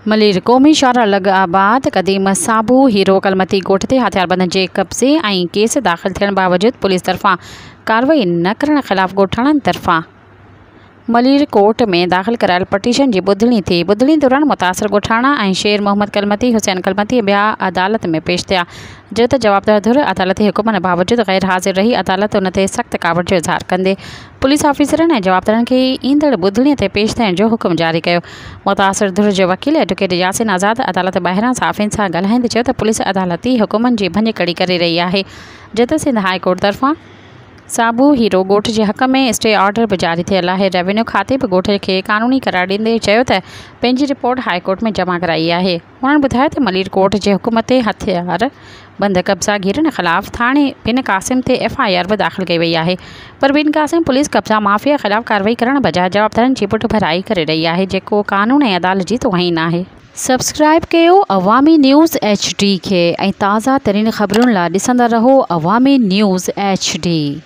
मलिर क़ौमी शाहरा लग आबाद क़दीम साबू हीरो कलमती ॻोठ ते हथियारबंदनि जे कब्ज़े ऐं केस दाख़िल थियण बावजूद पुलिस तरफ़ां कार्रवाई न करण ख़िलाफ़ ॻोठाणनि तरफ़ां मलिर कोर्ट में दाख़िल करायल पटिशन जी ॿुधणी थी। ॿुधणी दौरान मुतासिर ॻोठाणा ऐं शेर मोहम्मद कलमती, हुसैन कलमती ॿिया अदालत में पेश थिया, जो त जवाबदार धुर अदालती हुकुमनि बावजूद गैर हाज़िर रही अदालत उन ते सख़्त कावड़ जो इज़हार कंदे पुलिस ऑफिसरनि ऐं जवाबदारनि खे ईंदड़ ॿुधणीअ ते पेश थियण जो हुकुम जारी कयो। मुतासिर धुर जो वकील एडवोकेट यासिन आज़ाद अदालत ॿाहिरां साफ़ियुनि सां ॻाल्हाईंदे चयो त पुलिस अदालती हुकुमनि जी भञ कड़ी करे रही आहे, जो त सिंध हाई कोर्ट तरफ़ां साबू हीरो ॻोठ जे हक़ में स्टे ऑर्डर बि जारी थियल आहे। रेवेन्यू खाते बि ॻोठ खे क़ानूनी करार ॾींदे चयो त पंहिंजी रिपोर्ट हाई कोर्ट में जमा कराई आहे। उन्हनि ॿुधायो त मलिर कोर्ट जे हुकुम ते हथियार बंद कब्ज़ागीरनि ख़िलाफ़ थाणे बिन क़ासिम ते FIR बि दाख़िल कई वई आहे, पर बिन क़ासिम पुलिस कब्ज़ा माफ़िया ख़िलाफ़ कार्रवाई करण बजाइ जवाबदारनि जी पुठ भराई करे रही आहे, जेको क़ानून ऐं अदालत जी तौहीन आहे। सब्सक्राइब कयो अवामी न्यूज़ HD खे ऐं ताज़ा तरीन ख़बरुनि लाइ ॾिसंदा रहो अवामी न्यूज़ HD।